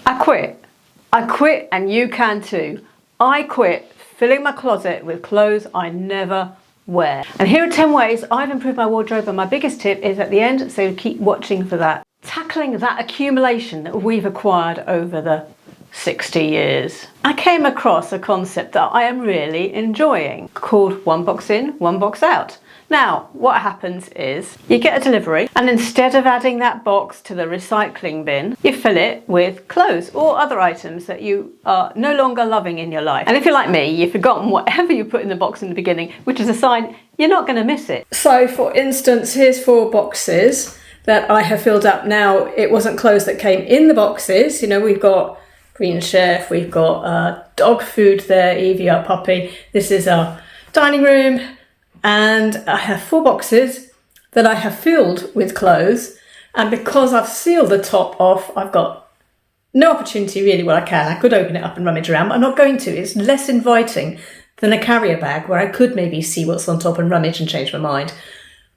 I quit. I quit, and you can too. I quit filling my closet with clothes I never wear. And here are 10 ways I've improved my wardrobe, and my biggest tip is at the end, so keep watching for that. Tackling that accumulation that we've acquired over the 60 years. I came across a concept that I am really enjoying called one box in, one box out. Now, what happens is you get a delivery, and instead of adding that box to the recycling bin, you fill it with clothes or other items that you are no longer loving in your life. And if you're like me, you've forgotten whatever you put in the box in the beginning, which is a sign you're not going to miss it. So for instance, here's 4 boxes that I have filled up. Now, it wasn't clothes that came in the boxes. You know, we've got Green Chef, we've got dog food there, Evie, our puppy. This is our dining room. And I have 4 boxes that I have filled with clothes. And because I've sealed the top off, I've got no opportunity really. Well, I could open it up and rummage around, but I'm not going to. It's less inviting than a carrier bag where I could maybe see what's on top and rummage and change my mind.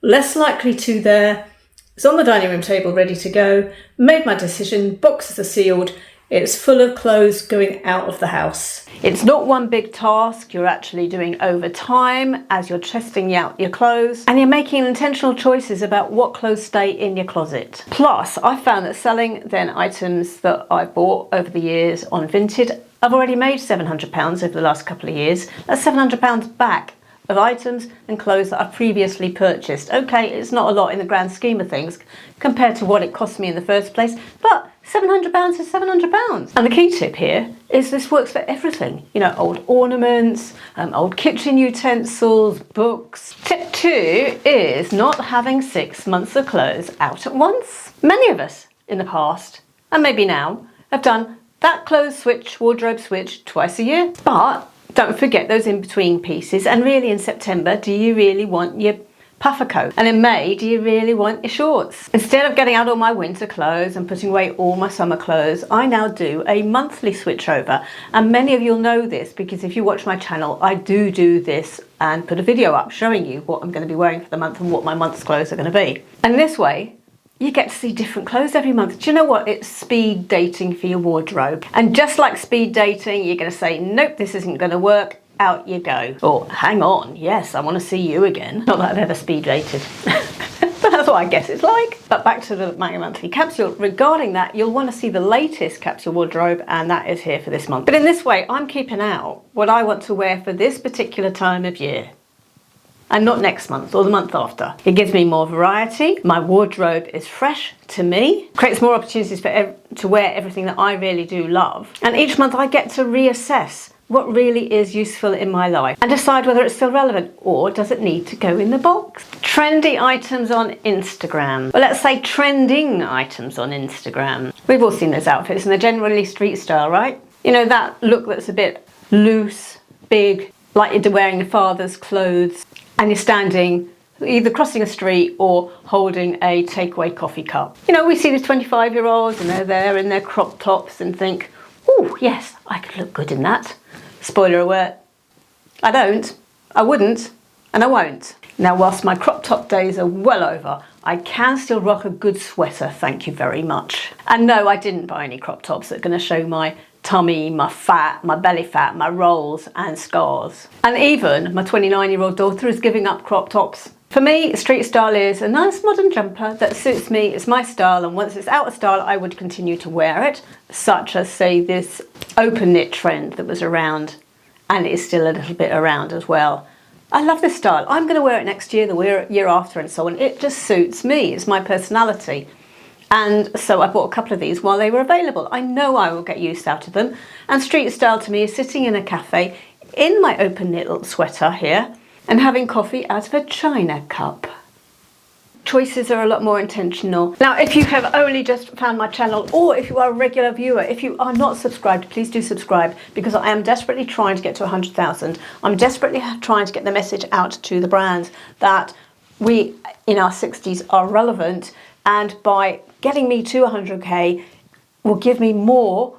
Less likely to there. It's on the dining room table, ready to go. Made my decision, boxes are sealed. It's full of clothes going out of the house. It's not one big task you're actually doing over time as you're testing out your clothes, and you're making intentional choices about what clothes stay in your closet. Plus, I found that selling then items that I bought over the years on Vinted, I've already made £700 over the last couple of years. That's £700 back of items and clothes that I've previously purchased. Okay, it's not a lot in the grand scheme of things compared to what it cost me in the first place, but £700 is £700. And the key tip here is this works for everything. You know, old ornaments, old kitchen utensils, books. Tip 2 is not having 6 months of clothes out at once. Many of us in the past, and maybe now, have done that clothes switch, wardrobe switch twice a year. But don't forget those in-between pieces. And really in September, do you really want your puffer coat? And in May, do you really want your shorts? Instead of getting out all my winter clothes and putting away all my summer clothes, I now do a monthly switchover. And many of you'll know this because if you watch my channel, I do this and put a video up showing you what I'm going to be wearing for the month and what my month's clothes are going to be. And this way, you get to see different clothes every month. Do you know what? It's speed dating for your wardrobe. And just like speed dating, you're going to say, nope, this isn't going to work. Out you go. Or hang on, yes, I want to see you again. Not that I've ever speed dated. But that's what I guess it's like. But back to the monthly capsule. Regarding that, you'll want to see the latest capsule wardrobe, and that is here for this month. But in this way, I'm keeping out what I want to wear for this particular time of year. And not next month or the month after. It gives me more variety. My wardrobe is fresh to me. Creates more opportunities to wear everything that I really do love. And each month I get to reassess what really is useful in my life and decide whether it's still relevant or does it need to go in the box. Trendy items on Instagram. Well, let's say trending items on Instagram. We've all seen those outfits and they're generally street style, right? You know, that look that's a bit loose, big, like you're wearing your father's clothes and you're standing either crossing a street or holding a takeaway coffee cup. You know, we see these 25-year-olds and they're there in their crop tops and think, oh, yes, I could look good in that. Spoiler alert, I don't, I wouldn't, and I won't. Now, whilst my crop top days are well over, I can still rock a good sweater, thank you very much. And no, I didn't buy any crop tops that are going to show my tummy, my fat, my belly fat, my rolls and scars. And even my 29-year-old daughter is giving up crop tops. For me, street style is a nice modern jumper that suits me, it's my style, and once it's out of style, I would continue to wear it, such as, say, this open knit trend that was around, and is still a little bit around as well. I love this style. I'm going to wear it next year, the year after, and so on. It just suits me, it's my personality. And so I bought a couple of these while they were available. I know I will get use out of them. And street style to me is sitting in a cafe in my open knit little sweater here, and having coffee out of a china cup. Choices are a lot more intentional. Now, if you have only just found my channel, or if you are a regular viewer, if you are not subscribed, please do subscribe, because I am desperately trying to get to 100,000. I'm desperately trying to get the message out to the brands that we in our 60s are relevant, and by getting me to 100k will give me more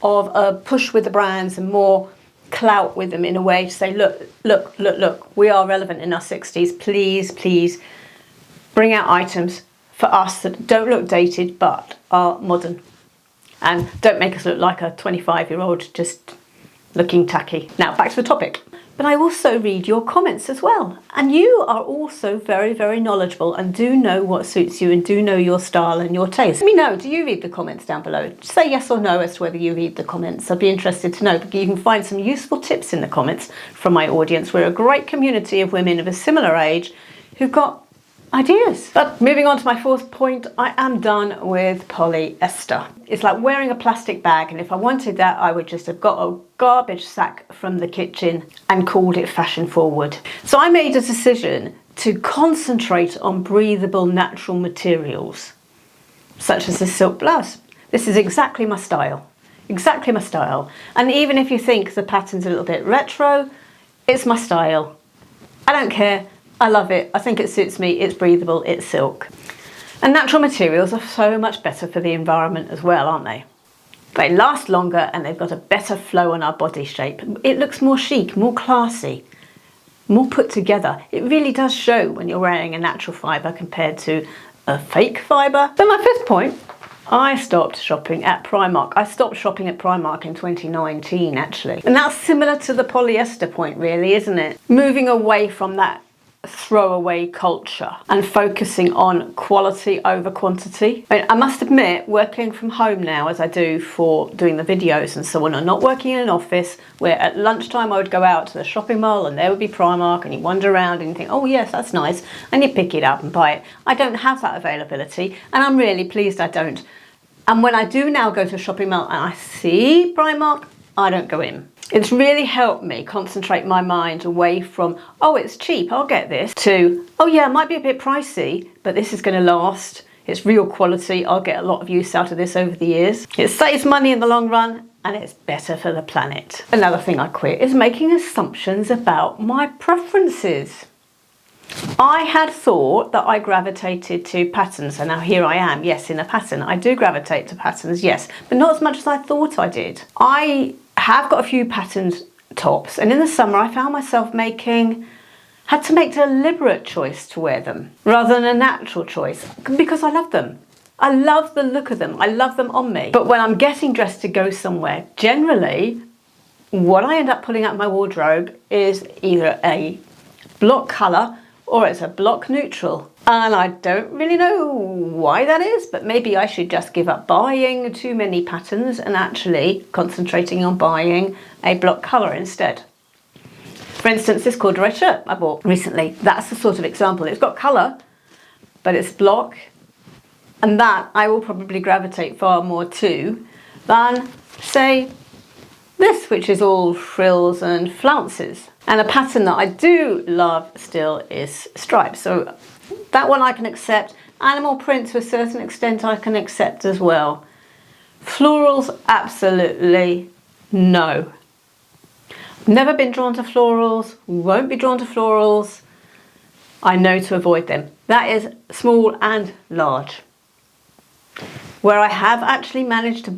of a push with the brands and more clout with them in a way to say, look, we are relevant in our 60s. Please bring out items for us that don't look dated but are modern and don't make us look like a 25-year-old just looking tacky. Now back to the topic. But I also read your comments as well. And you are also very, very knowledgeable and do know what suits you and do know your style and your taste. Let me know, do you read the comments down below? Say yes or no as to whether you read the comments. I'd be interested to know, because you can find some useful tips in the comments from my audience. We're a great community of women of a similar age who've got ideas. But moving on to my fourth point, I am done with polyester. It's like wearing a plastic bag, and if I wanted that, I would just have got a garbage sack from the kitchen and called it fashion forward. So I made a decision to concentrate on breathable natural materials, such as this silk blouse. This is exactly my style. Exactly my style. And even if you think the pattern's a little bit retro, it's my style. I don't care. I love it. I think it suits me. It's breathable. It's silk. And natural materials are so much better for the environment as well, aren't they? They last longer and they've got a better flow on our body shape. It looks more chic, more classy, more put together. It really does show when you're wearing a natural fibre compared to a fake fibre. Then my fifth point, I stopped shopping at Primark. I stopped shopping at Primark in 2019 actually. And that's similar to the polyester point really, isn't it? Moving away from that throwaway culture and focusing on quality over quantity. I must admit, working from home now as I do for doing the videos and so on, and not working in an office where at lunchtime I would go out to the shopping mall and there would be Primark and you wander around and you think, oh yes, that's nice, and you pick it up and buy it. I don't have that availability and I'm really pleased I don't. And when I do now go to a shopping mall and I see Primark, I don't go in. It's really helped me concentrate my mind away from, oh, it's cheap, I'll get this, to, oh yeah, it might be a bit pricey, but this is going to last. It's real quality. I'll get a lot of use out of this over the years. It saves money in the long run and it's better for the planet. Another thing I quit is making assumptions about my preferences. I had thought that I gravitated to patterns, and now here I am, yes, in a pattern. I do gravitate to patterns, yes, but not as much as I thought I did. I have got a few patterned tops, and in the summer I found myself had to make a deliberate choice to wear them rather than a natural choice, because I love them. I love the look of them. I love them on me. But when I'm getting dressed to go somewhere, generally what I end up pulling out of my wardrobe is either a block colour or it's a block neutral. And I don't really know why that is, but maybe I should just give up buying too many patterns and actually concentrating on buying a block colour instead. For instance, this corduroy shirt I bought recently, that's the sort of example. It's got colour, but it's block, and that I will probably gravitate far more to than, say, this, which is all frills and flounces. And a pattern that I do love still is stripes. So that one I can accept. Animal print to a certain extent I can accept as well. Florals, absolutely no. Never been drawn to florals, won't be drawn to florals. I know to avoid them. That is small and large. Where I have actually managed to,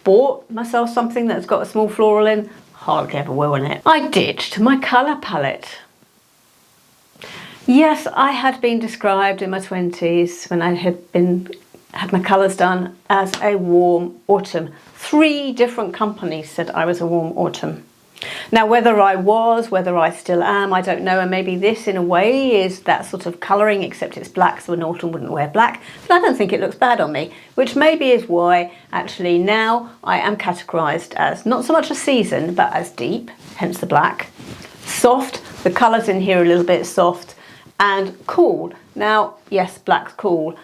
bought myself something that's got a small floral in, hardly ever will in it. I ditched my colour palette. Yes, I had been described in my 20s when I had my colours done as a warm autumn. 3 different companies said I was a warm autumn. Now, whether I still am, I don't know, and maybe this in a way is that sort of colouring, except it's black, so an autumn wouldn't wear black, but I don't think it looks bad on me, which maybe is why actually now I am categorised as not so much a season, but as deep, hence the black, soft, the colours in here are a little bit soft, and cool. Now, yes, black's cool.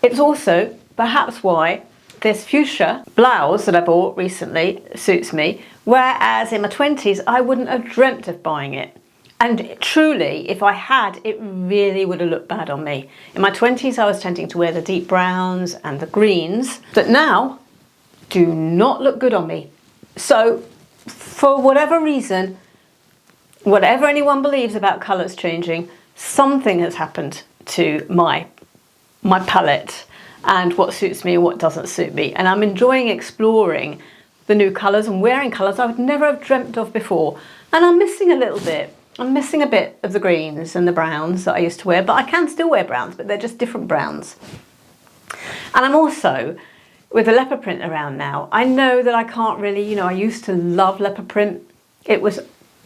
It's also perhaps why this fuchsia blouse that I bought recently suits me, whereas in my 20s I wouldn't have dreamt of buying it. And truly, if I had, it really would have looked bad on me. In my 20s I was tending to wear the deep browns and the greens that now do not look good on me. So for whatever reason, whatever anyone believes about colours changing, something has happened to my palette and what suits me and what doesn't suit me. And I'm enjoying exploring the new colours and wearing colours I would never have dreamt of before. And I'm missing a little bit. I'm missing a bit of the greens and the browns that I used to wear, but I can still wear browns, but they're just different browns. And I'm also with the leopard print around now, I know that I can't really, I used to love leopard print. It was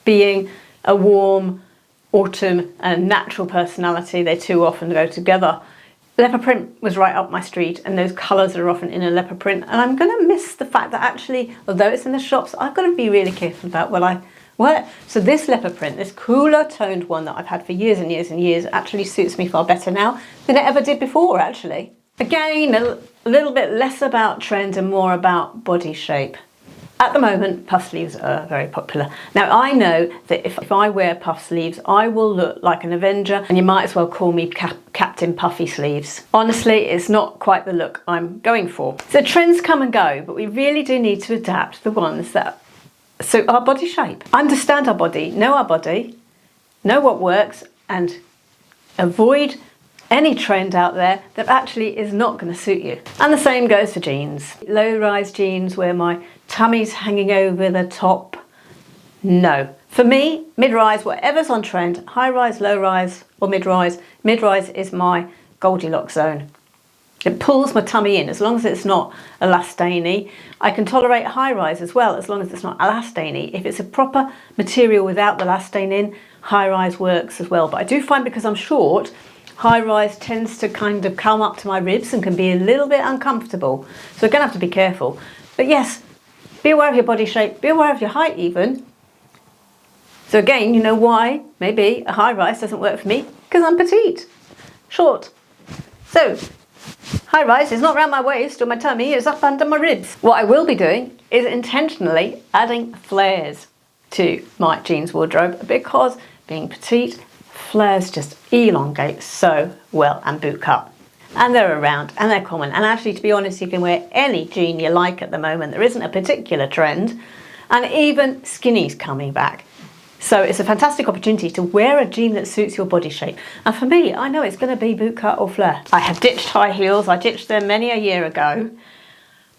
being a warm autumn and natural personality. They too often go together. Leopard print was right up my street, and those colours are often in a leopard print. And I'm going to miss the fact that actually, although it's in the shops, I've got to be really careful about what I wear. So this leopard print, this cooler toned one that I've had for years and years and years, actually suits me far better now than it ever did before, actually. Again, a little bit less about trend and more about body shape. At the moment, puff sleeves are very popular. Now, I know that if I wear puff sleeves, I will look like an Avenger, and you might as well call me Captain Puffy Sleeves. Honestly, it's not quite the look I'm going for. So trends come and go, but we really do need to adapt the ones that suit our body shape. Understand our body, know what works, and avoid any trend out there that actually is not going to suit you. And the same goes for jeans. Low-rise jeans where my tummy's hanging over the top. No. For me, mid-rise, whatever's on trend, high-rise, low-rise or mid-rise, mid-rise is my Goldilocks zone. It pulls my tummy in as long as it's not elastane-y. I can tolerate high-rise as well as long as it's not elastane-y. If it's a proper material without the elastane in, high-rise works as well. But I do find because I'm short, high-rise tends to kind of come up to my ribs and can be a little bit uncomfortable. So we're going to have to be careful. But yes, be aware of your body shape, be aware of your height even. So again, you know why maybe a high-rise doesn't work for me? Because I'm petite, short. So high-rise is not around my waist or my tummy, it's up under my ribs. What I will be doing is intentionally adding flares to my jeans wardrobe because being petite, flares just elongate so well and boot cut. And they're around and they're common. And actually, to be honest, you can wear any jean you like at the moment. There isn't a particular trend. And even skinny's coming back. So it's a fantastic opportunity to wear a jean that suits your body shape. And for me, I know it's going to be boot cut or flare. I have ditched high heels. I ditched them many a year ago.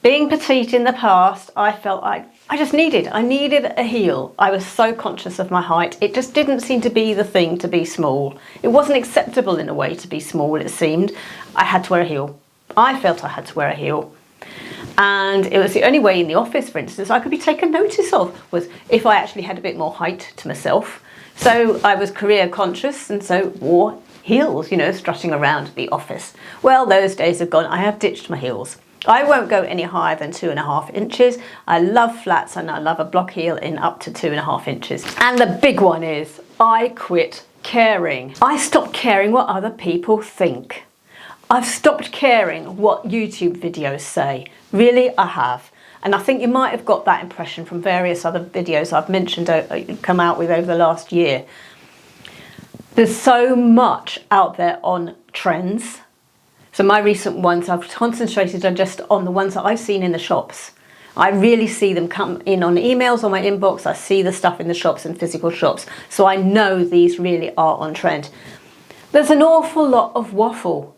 Being petite in the past, I felt I needed a heel. I was so conscious of my height. It just didn't seem to be the thing to be small. It wasn't acceptable in a way to be small, it seemed. I had to wear a heel. I felt I had to wear a heel. And it was the only way in the office, for instance, I could be taken notice of was if I actually had a bit more height to myself. So I was career conscious and so wore heels, strutting around the office. Well, those days are gone. I have ditched my heels. I won't go any higher than 2.5 inches. I love flats and I love a block heel in up to 2.5 inches. And the big one is I quit caring. I stopped caring what other people think. I've stopped caring what YouTube videos say. Really, I have. And I think you might have got that impression from various other videos I've mentioned come out with over the last year. There's so much out there on trends. So my recent ones, I've concentrated on just on the ones that I've seen in the shops. I really see them come in on emails on my inbox. I see the stuff in the shops and physical shops. So I know these really are on trend. There's an awful lot of waffle.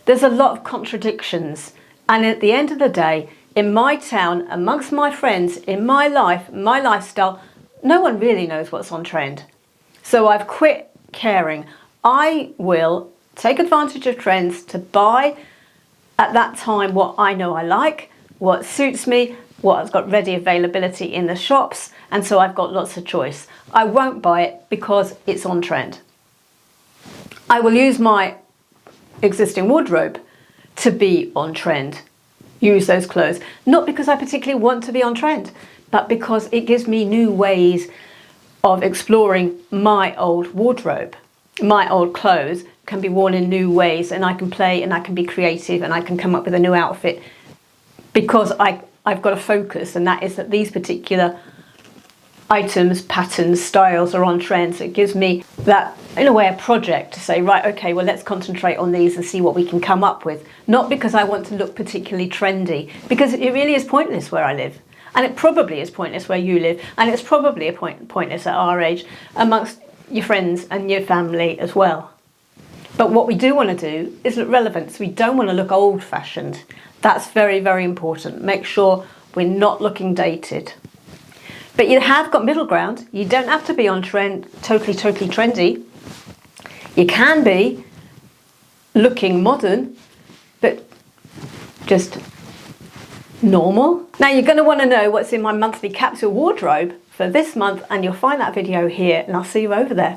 There's a lot of contradictions. And at the end of the day, in my town, amongst my friends, in my life, my lifestyle, no one really knows what's on trend. So I've quit caring. I will take advantage of trends to buy at that time what I know I like, what suits me, what has got ready availability in the shops, and so I've got lots of choice. I won't buy it because it's on trend. I will use my existing wardrobe to be on trend, use those clothes, not because I particularly want to be on trend, but because it gives me new ways of exploring my old wardrobe. My old clothes can be worn in new ways and I can play and I can be creative and I can come up with a new outfit because I've got a focus, and that is that these particular items, patterns, styles are on trend. So it gives me that, in a way, a project to say, right, okay, well, let's concentrate on these and see what we can come up with. Not because I want to look particularly trendy, because it really is pointless where I live. And it probably is pointless where you live. And it's probably pointless at our age amongst your friends and your family as well. But what we do want to do is look relevant. So we don't want to look old-fashioned. That's very, very important. Make sure we're not looking dated. But you have got middle ground. You don't have to be on trend, totally trendy. You can be looking modern, but just normal. Now you're going to want to know what's in my monthly capsule wardrobe for this month, and you'll find that video here, and I'll see you over there.